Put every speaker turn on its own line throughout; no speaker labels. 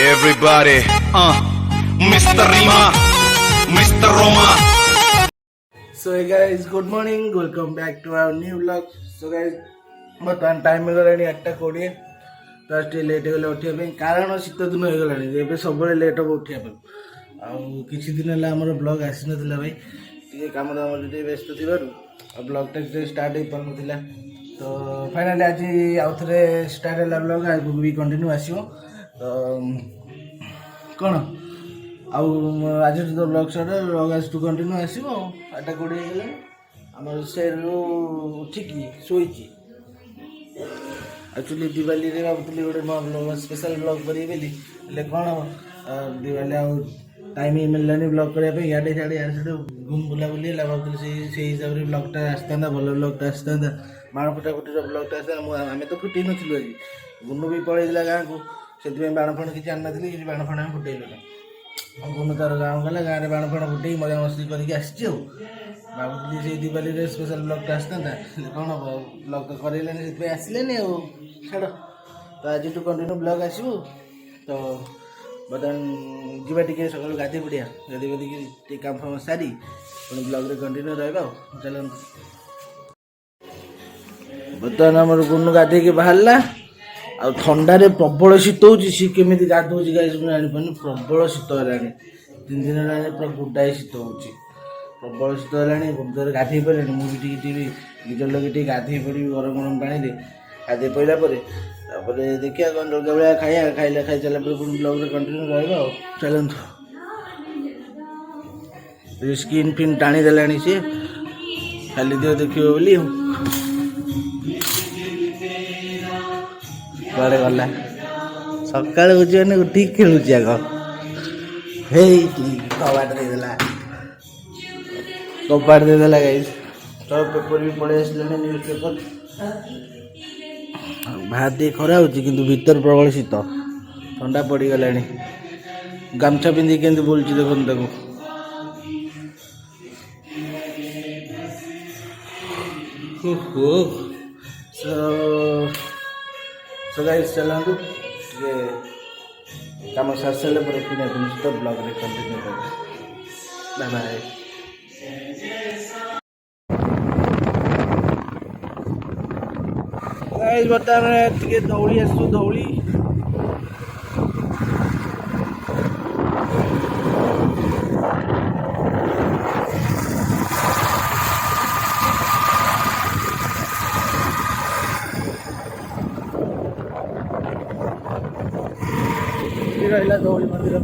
Everybody, Mr. Rima, Mr. Roma.
So hey guys, good morning. Welcome back to our new vlog. So guys, बर्तमान time होगलानी 8:20 तो आज late हो उठा कारण शीत दिन हो सब लेट हम उठा किसी दिन है आम ब्लॉग आसी ना भाई टे कम दाम व्यस्त थी ब्लॉग टा स्टार्ट हो पार ना तो फाइनाली आज आउ थे स्टार्ट है ब्लॉग आज भी कंटिन्यू आसो तो कौन आज तो ब्लॉग स्टार्ट ब्लॉग आज टू कंटिन्यू आसो 8:20 हो आम से उठिकी शोची एक्चुअली दिवाली रे भावुली गोटे नुआ ब्लॉग स्पेशल ब्लॉग करें बोली कौन दिवाली आ टाइम मिललानी ब्लॉग करने इे सियाड़े घूम बुलाबुली भावुली से हिसाब से ब्लॉगटा आसता भल ब्लॉगटा आसता बाण फुटा फुटी ब्लॉगटा आसता आम तो फुटे नु आज गुनु भी पलैला गाँव को से बाण फाण किसी आनी कि बाण फाण आम फुटेलु ना गुनु तार गाँव गला गाँव में बाण फाण फुटे मजा मस्ती करके आसी भावुली से दिवाली रे स्पेशल ब्लॉगटा आसता कौन ब्लॉग तो करेलानी से आसलेनी छाड़ तो आज टू कंटिन्यू ब्लॉग आसबू तो बर्तमान जीवा टे सकाल गाधे पड़िया गाधे पाधे काम फाम सारी पुणी ब्लॉग रे कंटिन्यू रहा चल बर्तमान आम गुनु गाधे बाहरला आ थंडारे प्रबल शीत सी केमी गाधो गाई जापारे प्रबल शीत है 3 दिन है पूरा गुडाए शीत हो प्रबल शीत है गुरुद्वार गाधे पारे मुझे गिजर लगे गाधे पड़ी गरम गरम पानी गाधे पड़ा पर देखिए कौन जगह भाया खाया खाइला खाई चला ब्लॉग रे कंटिन्यू रहा चलत स्किन फिन टाणी देलानी सी खाली दियो देखियो बोली बड़े गला सकाल बुझे उठी खेलुची आग हे कबाट देदेला कबाट देदेला गाइस सब पेपर भी पड़े आसले न्यूज पेपर बाहर दिए खरा हो भीतर प्रबल शीत ठंडा पड़गला गामछा पिंधि के बोलची देखो सो गाइस चलतु कम सार सारे तो ब्लॉग रे कंटिन्यू कर बाय बाय बर्तमान टे धौली आसु धौली रहा धौली मंदिर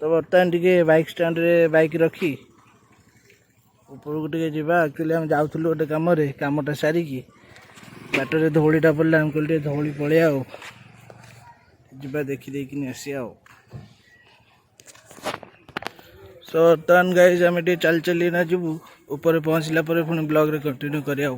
तो बर्तमान टे बाइक स्टैंड रे बाइक रखी ऊपर को टे जावा एक्चुअली आम जाऊँ गोटे कमटा सारिकी बाटर धौलीटा पड़ा आम कहते धौली पलैया जा देखी आसिया सो बर्तमान गाइज आम चल चली ना जीवु ऊपर पहुँचला पुणी ब्लॉग रे कंटिन्यू करिया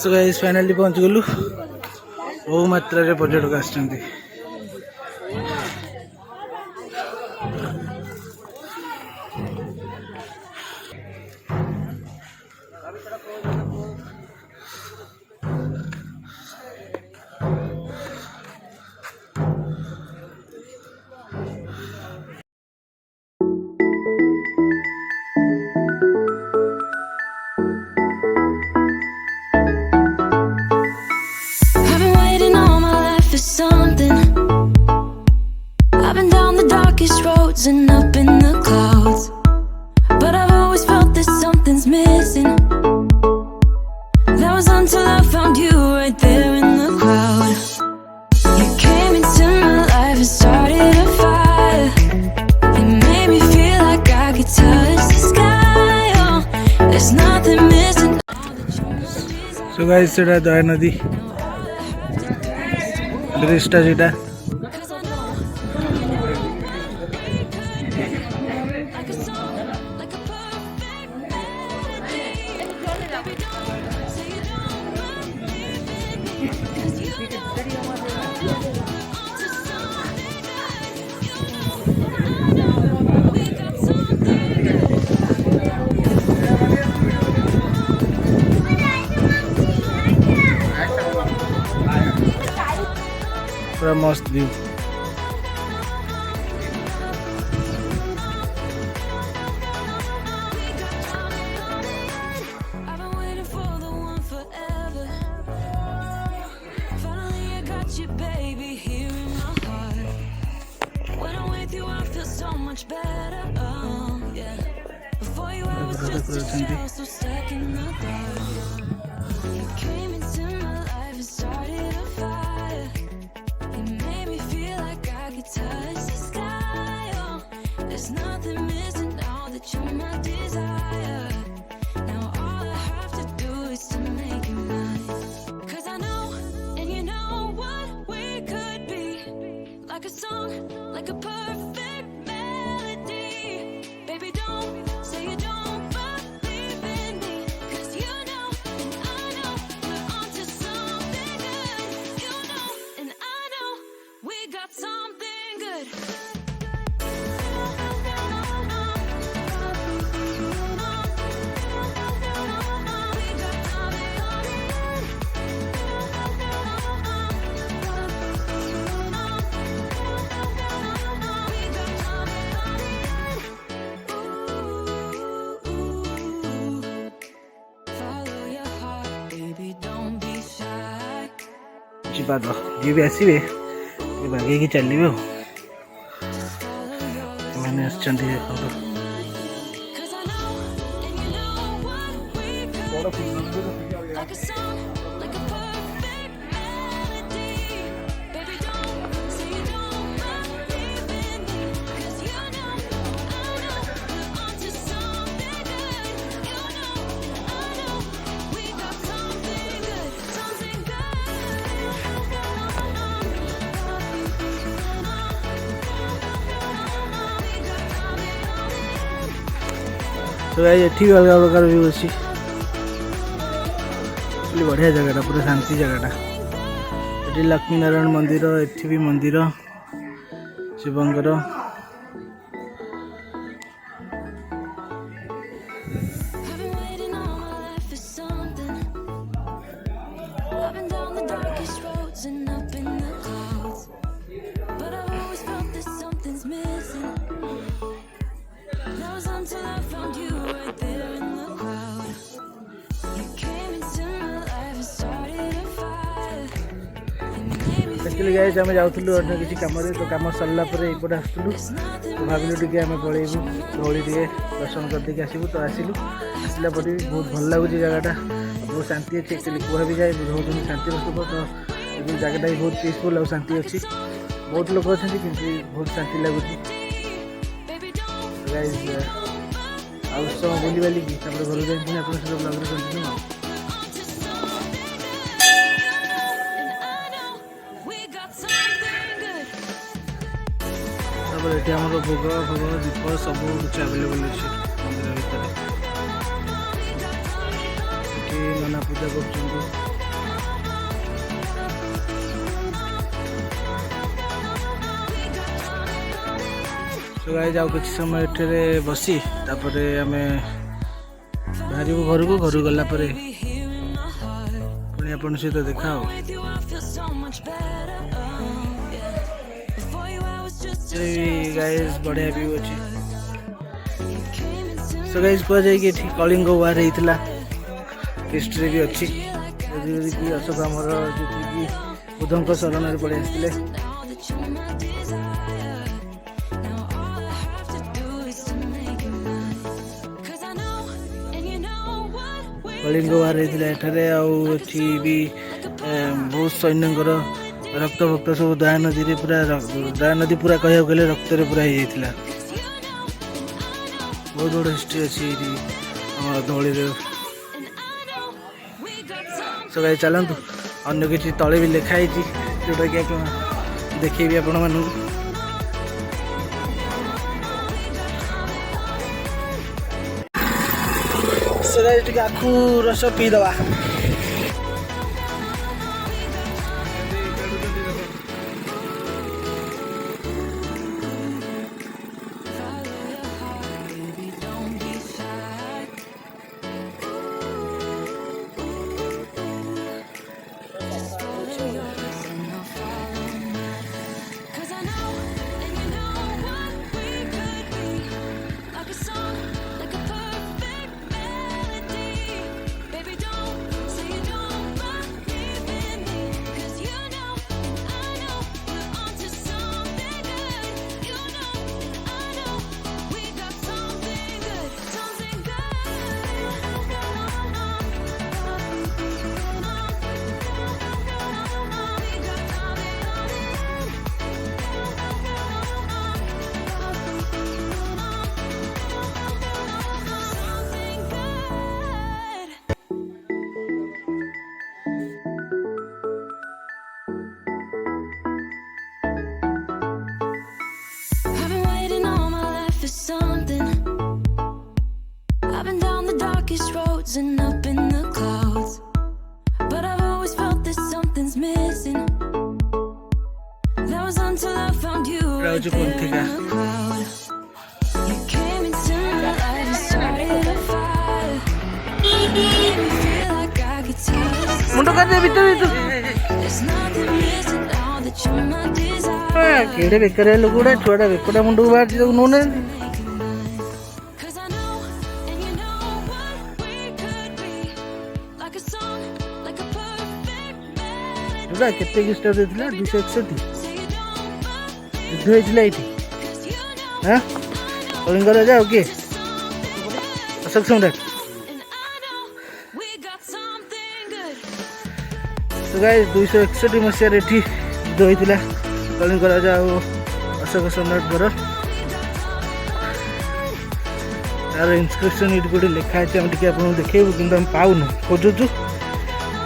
सो गाइस फाइनली पहुँच गलु बहु मात्रा रे पर्यटक आछंती
something roads and up in the clouds, but I've always felt that something's missing. That was until I found you right there in the crowd. You came into my life and started a fire. You made me feel like I could touch the sky. Oh, there's nothing missing.
So guys, सेटा दया नदी ब्रिजटा जेटा पूरा मस्त view.
I've been waiting for the one forever. Finally I got you, baby, here in my heart. When I'm with you I feel so much better. Oh yeah. Before you I was just a shell, so stuck in the dark. You came into my life and started a fire. You made me feel like I could touch the sky. Oh, there's nothing missing now that you're my desire. Now all I have to do is to make you mine. 'Cause I know, and you know what we could be. Like a song, like a perfect melody. Baby, don't say you don't believe in me. 'Cause you know, and I know, we're onto something good. You know, and I know, we got something good. Follow your heart, baby, don't be shy.
ଯିବା ତ ଯିଏ ବି ଆସିବେ ବାଗେଇକି ଚାଲିବେ ଆଉ ଏମାନେ ଆସିଛନ୍ତି ଦେଖନ୍ତୁ।
Cause I know, and you know what we could be. Like a song, like a perfect melody. Baby, don't say you don't believe in me. 'Cause you know, I know, we're onto something good. You know, I know, we got something good. Something
तो guys एठी भी अलग प्रकार view अच्छी बढ़िया जगह पूरा शांति जगह ये लक्ष्मी नारायण मंदिर एठी भी मंदिर Shivankar
I've been waiting all my life for something. I've been down the darkest roads and up in the clouds, but I've always felt that something's missing. That was until I found you right there in the crowd. You came into my life and started a fire. You made me
actually guys आम जाऊँ अन्य किसी कम तो कम सरला एपटे आसलु तो भाविलु T आम पलैबू धौली टे दर्शन करदे आसबू तो आसलु आसला पर भी बहुत भल लगुच जगटा बहुत शांति अच्छी एक्चुअली कह भी जाए बहुत शांति स्तूप तो जगटा भी बहुत पीसफुल और शांति अच्छी बहुत लोग अच्छा कि बहुत शांति लगुच गाइस आउ सब बुली बालिकी घर जाए आप blog continue
we got something good.
ये भोग भोग दीप सब कुछ आवेलेबल अच्छे मंदिर भितर नना पूजा कर जाऊ कि समय एठे बसी तापर आम बाहर घर को घर गला पुणी आप सहित देखा हो गाइस बढ़िया व्यू अच्छी सो गाइस कह जाए कि कलिंग वार होता हिस्ट्री भी अच्छी अशोक आमर जी बुद्धों शरण पड़े आसते कलिंग वार होता एठारे आठी भी बहुत सैन्यर रक्त भक्त सब दया नदी पूरा दया नदी पूरा कह गले रक्त पूरा हो जाता बहुत बड़ हिस्ट्री अच्छी धौली सब चलतु अन्य किसी तले भी लिखाई जोटा कि देखी आपण मानू आखु रस पीदवा
roads and up in the clouds, but I've always felt that something's missing. That was until I found you right there in the crowd. You came into my life and started a fire. You made me feel like I could taste the sky. There's nothing missing now that you're my desire.
केड़े baker लोग गुड़ा छोड़ा बेकोड़ा मुंडू बाहर जो उन्होंने केते की story देथिला 261 युद्ध होइथिला एठी हां कलिंग राजा ओके अशोक सम्राट तो गाइस 261 मसिया एठी युद्ध होइथिला कलिंग राजा और अशोक सम्राट पर यार इंस्क्रिप्शन इट गोटे लिखा है हम टिके आपन देखेबु किंतु हम पाउनु खोजुचु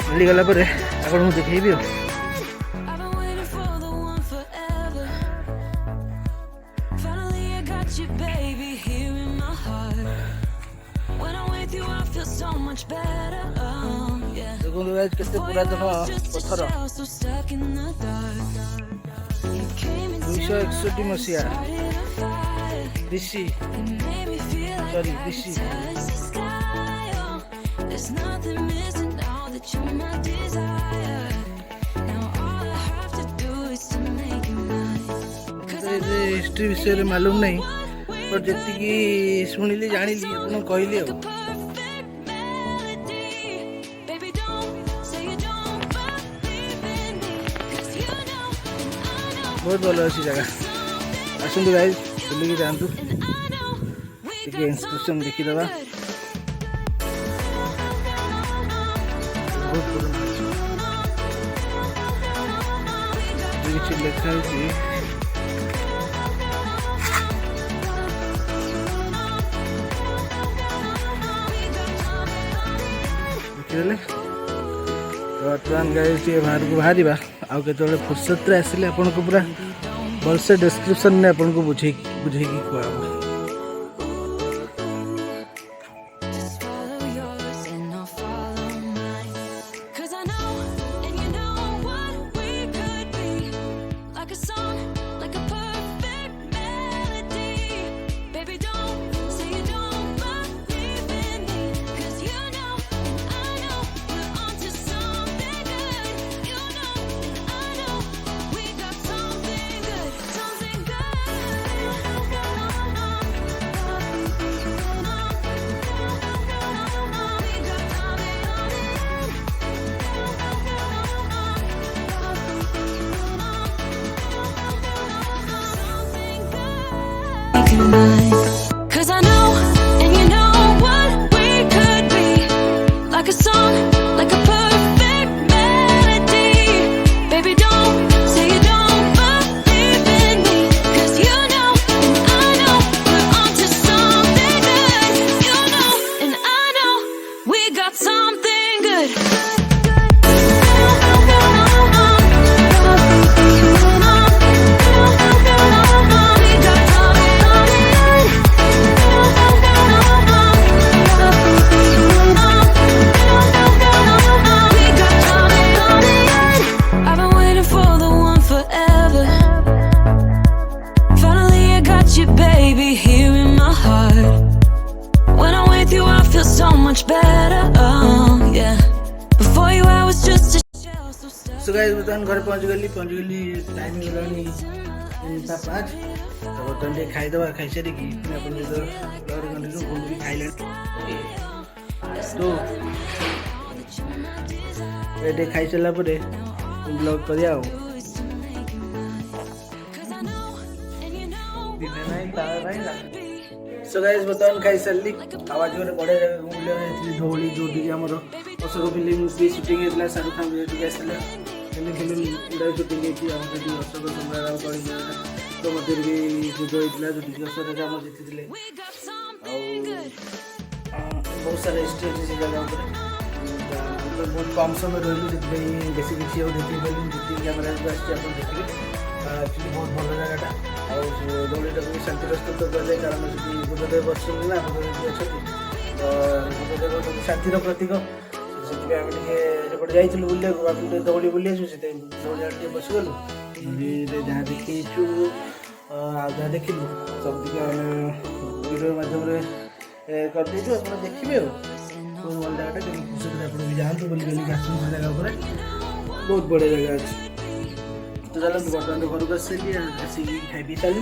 मिली गला पर आपन देखेबी केते पुरातन पत्थर 261 मसीहा बीसी सॉरी बीसी हिस्ट्री विषय मालूम नहीं पर जी शुणिली जानी कहली बहुत भल अच्छी जगह आसतु गाइज बुलिकी जातु इंस्क्रिप्शन देखीदे बहुत किसी लिखा देखिए बर्तमान गाइज बाहर को बाहर आउ के फुर्सत आसिले आपन को पूरा भलसे डिस्क्रिप्शन ने आपन को बुझे कहब
Cause I know, and you know what we could be. Like a you, baby, here in my heart. When I'm with you, I feel so much better. Oh, yeah. Before you, I was just a shell, so stuck.
So guys बर्तमान घर पहुँच गली time होगा 3:05 तो बर्तमान टे खाईदे खाई सारिकी अपन continue phone भी खाइले तो ये खाई सारा ब्लॉग करिया सो गाइस बर्तमान खाई सारी आवाज गोटे बढ़िया जगह बुले धौली जोटी आमर अशोक फिल्म भी सुटिंग होता शाहरुख खान आसला फिल्म गुड़ा सुटिंग होती अशोक सम्राट तो मध्य भी युद्ध होता जो अशोक आम जीति बहुत सारा हिस्ट्री अच्छी से जगह बहुत कम समय रही से बेस किसी देखी पारे जी कैमेरा देखिए एक्चुअली बहुत भल जगटा दौड़ीटा भी शांति प्रस्तुत कराए कारण से बुद्धदेव बस ना बुद्धदेव अच्छा तो बुद्धदेव शांतिर प्रतीक से आम टे जाइलु बुले दौड़ी बुले दौड़ी बसगलु जहाँ देखीचु जहाँ देखिलु सब वीडियो मध्यम कर देचु आप देखिए बहुत भल जगटा आप भी जातु बोली जगह पर बहुत बढ़िया जगह अच्छे तो चलो बर्तमान घर को आसिक खाई पी सारे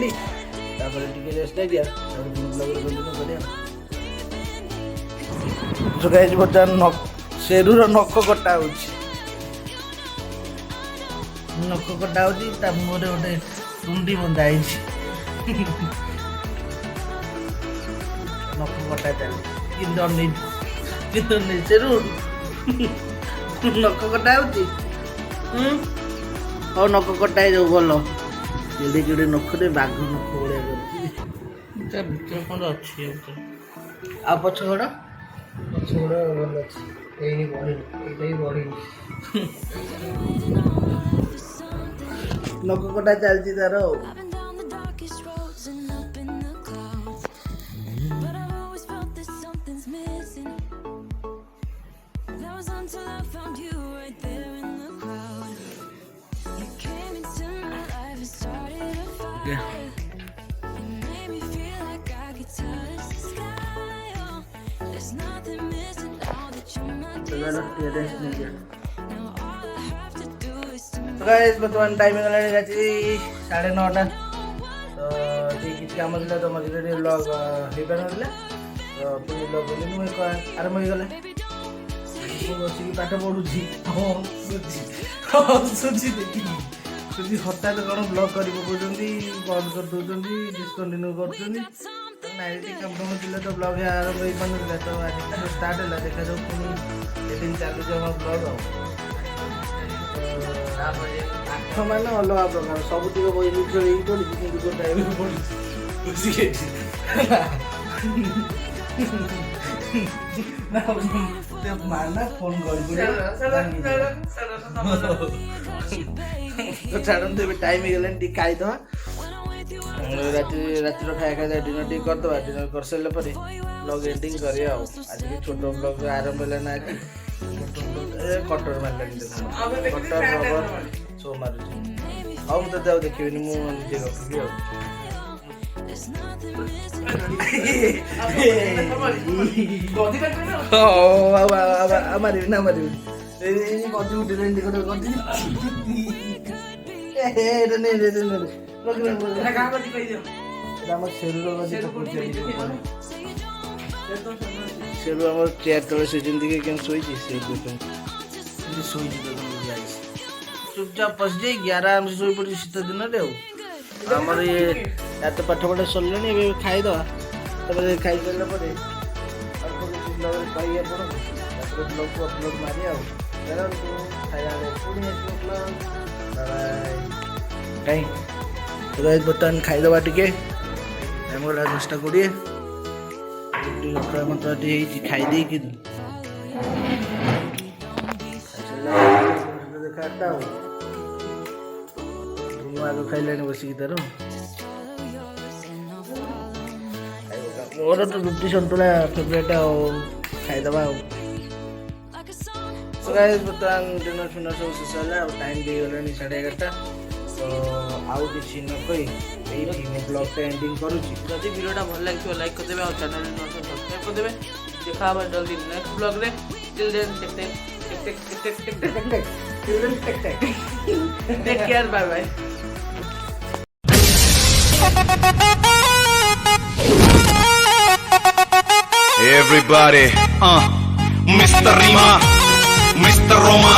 रेस्ट नहीं दिया तो गाइस बर्तमान शेरूर नख कटा नख कटा मुहर गोटे तुंडी बंधा नख कटा चली शेरू नख कटा और नख कटाई जो भल जोड़े जोड़े नखरे बाघ नख भाया कर अच्छी आ पछगड़ भल अच्छी बढ़ी नख कटा चलती तार
Until I found you right there in the crowd. You came into my life and started a fire. You made me feel like I could touch the sky. Oh, there's nothing missing now that you're my desire. Now all I have to do is to
guys बर्तमान time गलानी राति 9:30 तो किसी काम था तो मझे blog हो पार तो पुणी ब्लॉग बोली मुझे आरम्भ हो गला बस पाठ पढ़ुची सुची देखी सुची हठात कौन ब्लॉग कर बंद कर दौरान डिस्कंटिन्यू कर कम थी तो ब्लॉग आरम्भ हो पार तो आज स्टार्ट है देखा जाऊ पुणी दिन चलुच आम ब्लॉग आठ मान अलग प्रकार सब बही खेल पड़ी कि गोटाए पड़ी माना फोन तो छाड़ू टाइम हो खाईदे रातिर खाया खाई डिनर टी करदे डिनर कर सारे ब्लॉग एडिंग करिए आज भी छोट ब्लॉग आरंभ है ना आज कटर मारे कटर रबर सो मारूँ हाँ मुझे देखिए मुझे गपी मारे ना मारे कदी उठे सेरू आम चेयर तले शोची क्या शोची चुपचाप पशि जाइए आराम से शोई पड़ी शीत दिन आमर ये तो पाठ पढ़ा सरले खाईदे खाई सारा पाइए ब्लॉग को अपलोड मारे कहीं तो बर्तमान खाईदे टे टाइम गला 10:20 मत खाईदे देखा आग खाइलानी बसिक तार मोर तो रुटी सन्तुला फेवरेट खाईदे बर्तमान डिनर फिनर सब शेष है टाइम भी गला 11:30 तो आउ कि नक ଏଇଠି ମୁଁ ବ୍ଲଗ୍ଟା ଏଣ୍ଡିଂ କରୁଛି।
ଯଦି ଭିଡ଼ିଓଟା ଭଲ ଲାଗିଥିବ ଲାଇକ୍ କରିଦେବେ ଆଉ ଚ୍ୟାନେଲ୍ ସବସ୍କ୍ରାଇବ୍ କରିଦେବେ। ଦେଖା ହବା ଜଲ୍ଦି ନେକ୍ସଟ ବ୍ଲଗ୍ରେ। Till then take care bye bye.
Everybody, Mr. Rima, Mr. Roma.